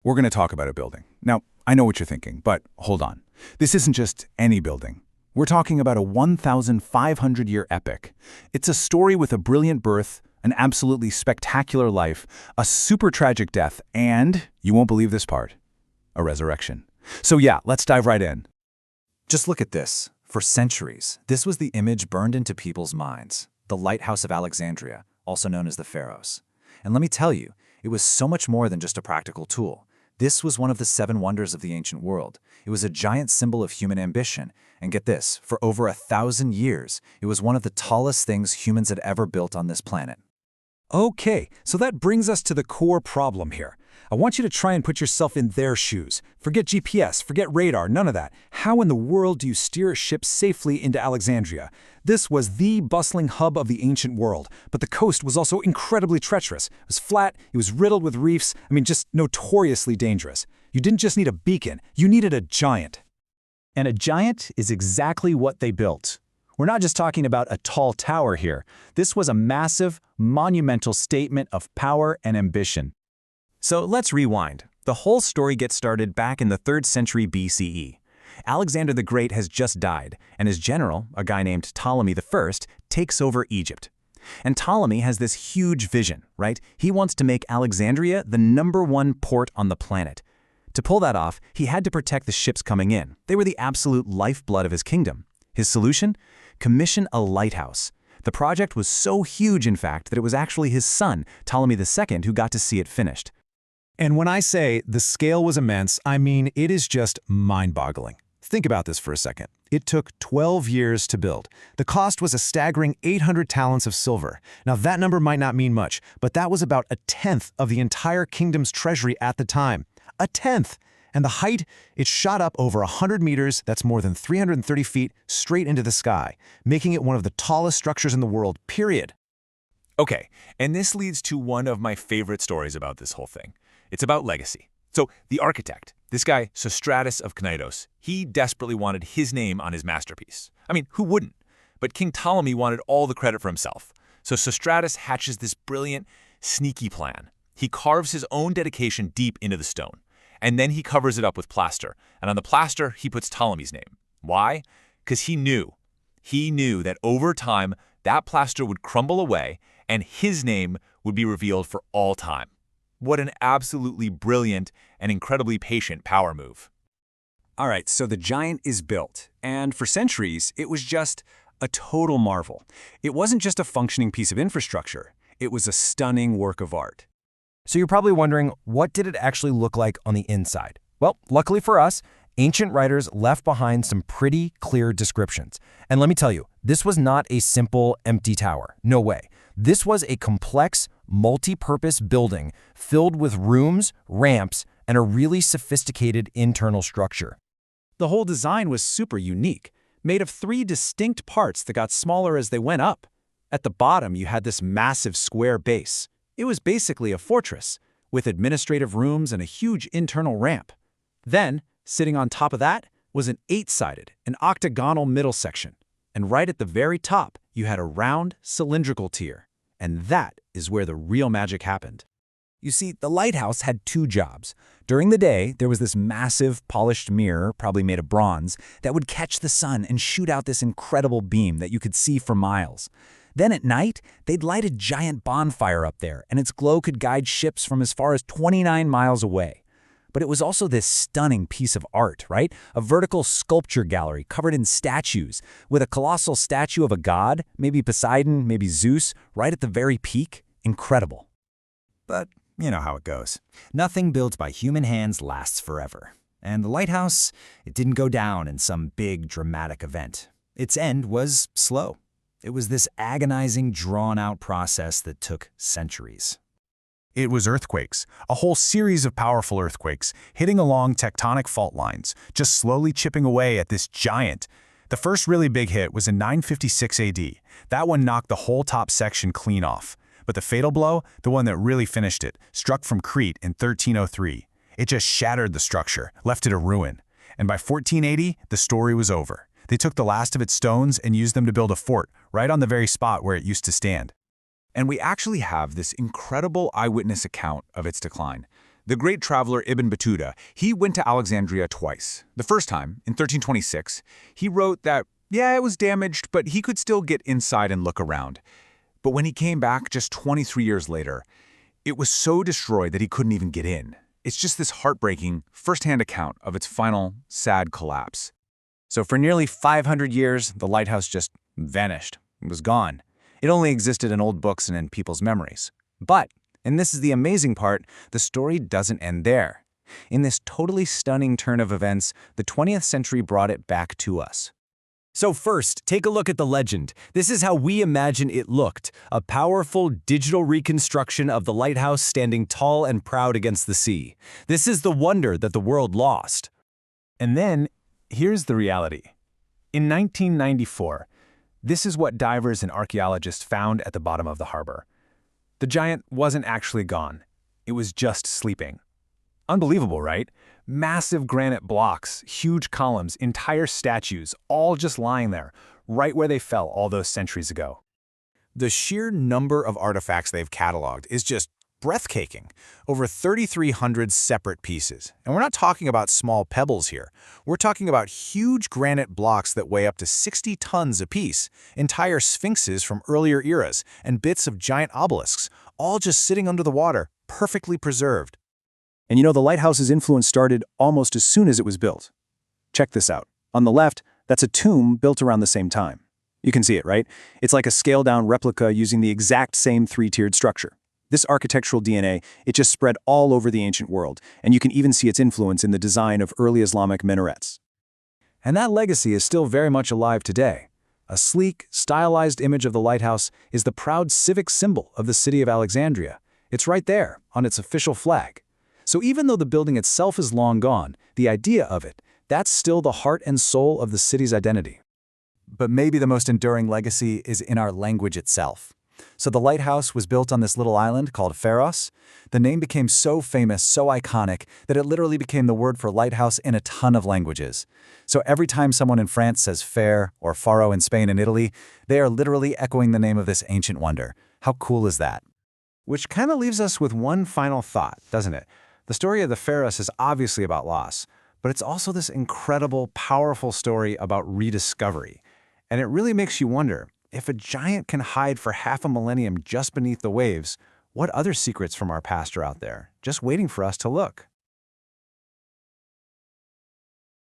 we're going to talk about a building. Now, I know what you're thinking, but hold on. This isn't just any building. We're talking about a 1,500-year epic. It's a story with a brilliant birth, an absolutely spectacular life, a super tragic death, and, you won't believe this part, a resurrection. So yeah, let's dive right in. Just look at this. For centuries, this was the image burned into people's minds, the Lighthouse of Alexandria, also known as the Pharos. And let me tell you, it was so much more than just a practical tool. This was one of the 7 wonders of the ancient world. It was a giant symbol of human ambition. And get this, for over 1,000 years, it was one of the tallest things humans had ever built on this planet. Okay, so that brings us to the core problem here. I want you to try and put yourself in their shoes. Forget GPS, forget radar, none of that. How in the world do you steer a ship safely into Alexandria? This was the bustling hub of the ancient world, but the coast was also incredibly treacherous. It was flat, it was riddled with reefs, just notoriously dangerous. You didn't just need a beacon, you needed a giant. And a giant is exactly what they built. We're not just talking about a tall tower here. This was a massive, monumental statement of power and ambition. So let's rewind. The whole story gets started back in the 3rd century BCE. Alexander the Great has just died, and his general, a guy named Ptolemy I, takes over Egypt. And Ptolemy has this huge vision, right? He wants to make Alexandria the #1 port on the planet. To pull that off, he had to protect the ships coming in. They were the absolute lifeblood of his kingdom. His solution? Commission a lighthouse. The project was so huge, in fact, that it was actually his son, Ptolemy II, who got to see it finished. And when I say the scale was immense, I mean it is just mind-boggling. Think about this for a second. It took 12 years to build. The cost was a staggering 800 talents of silver. Now that number might not mean much, but that was about 1/10 of the entire kingdom's treasury at the time. 1/10! And the height, it shot up over 100 meters, that's more than 330 feet, straight into the sky, making it one of the tallest structures in the world, period. Okay, and this leads to one of my favorite stories about this whole thing. It's about legacy. So the architect, this guy Sostratus of Knidos, he desperately wanted his name on his masterpiece. Who wouldn't? But King Ptolemy wanted all the credit for himself. So Sostratus hatches this brilliant, sneaky plan. He carves his own dedication deep into the stone. And then he covers it up with plaster. And on the plaster, he puts Ptolemy's name. Why? Because he knew that over time, that plaster would crumble away and his name would be revealed for all time. What an absolutely brilliant and incredibly patient power move. All right, so the giant is built, and for centuries, it was just a total marvel. It wasn't just a functioning piece of infrastructure, it was a stunning work of art. So you're probably wondering, what did it actually look like on the inside? Well, luckily for us, ancient writers left behind some pretty clear descriptions. And let me tell you, this was not a simple, empty tower. No way. This was a complex, multi-purpose building filled with rooms, ramps, and a really sophisticated internal structure. The whole design was super unique, made of 3 distinct parts that got smaller as they went up. At the bottom, you had this massive square base. It was basically a fortress, with administrative rooms and a huge internal ramp. Then, sitting on top of that, was an 8-sided, an octagonal middle section. And right at the very top, you had a round, cylindrical tier. And that is where the real magic happened. You see, the lighthouse had 2 jobs. During the day, there was this massive, polished mirror, probably made of bronze, that would catch the sun and shoot out this incredible beam that you could see for miles. Then at night, they'd light a giant bonfire up there, and its glow could guide ships from as far as 29 miles away. But it was also this stunning piece of art, right? A vertical sculpture gallery covered in statues, with a colossal statue of a god, maybe Poseidon, maybe Zeus, right at the very peak. Incredible. But you know how it goes. Nothing built by human hands lasts forever. And the lighthouse, it didn't go down in some big, dramatic event. Its end was slow. It was this agonizing, drawn-out process that took centuries. It was earthquakes, a whole series of powerful earthquakes, hitting along tectonic fault lines, just slowly chipping away at this giant. The first really big hit was in 956 AD. That one knocked the whole top section clean off. But the fatal blow, the one that really finished it, struck from Crete in 1303. It just shattered the structure, left it a ruin. And by 1480, the story was over. They took the last of its stones and used them to build a fort, right on the very spot where it used to stand. And we actually have this incredible eyewitness account of its decline. The great traveler Ibn Battuta, he went to Alexandria twice. The first time, in 1326, he wrote that, yeah, it was damaged, but he could still get inside and look around. But when he came back just 23 years later, it was so destroyed that he couldn't even get in. It's just this heartbreaking, first-hand account of its final, sad collapse. So for nearly 500 years, the lighthouse just vanished. It was gone. It only existed in old books and in people's memories. But, and this is the amazing part, the story doesn't end there. In this totally stunning turn of events, the 20th century brought it back to us. So first, take a look at the legend. This is how we imagine it looked, a powerful digital reconstruction of the lighthouse standing tall and proud against the sea. This is the wonder that the world lost. And then, here's the reality. In 1994, this is what divers and archaeologists found at the bottom of the harbor. The giant wasn't actually gone. It was just sleeping. Unbelievable, right? Massive granite blocks, huge columns, entire statues, all just lying there, right where they fell all those centuries ago. The sheer number of artifacts they've cataloged is just breathtaking. Over 3,300 separate pieces. And we're not talking about small pebbles here. We're talking about huge granite blocks that weigh up to 60 tons apiece, entire sphinxes from earlier eras, and bits of giant obelisks, all just sitting under the water, perfectly preserved. And you know, the lighthouse's influence started almost as soon as it was built. Check this out. On the left, that's a tomb built around the same time. You can see it, right? It's like a scaled-down replica using the exact same three-tiered structure. This architectural DNA, it just spread all over the ancient world, and you can even see its influence in the design of early Islamic minarets. And that legacy is still very much alive today. A sleek, stylized image of the lighthouse is the proud civic symbol of the city of Alexandria. It's right there, on its official flag. So even though the building itself is long gone, the idea of it, that's still the heart and soul of the city's identity. But maybe the most enduring legacy is in our language itself. So the lighthouse was built on this little island called Pharos. The name became so famous, so iconic, that it literally became the word for lighthouse in a ton of languages. So every time someone in France says fair or faro in Spain and Italy, they are literally echoing the name of this ancient wonder. How cool is that? Which kind of leaves us with one final thought, doesn't it? The story of the Pharos is obviously about loss, but it's also this incredible, powerful story about rediscovery. And it really makes you wonder, if a giant can hide for half a millennium just beneath the waves, what other secrets from our past are out there, just waiting for us to look?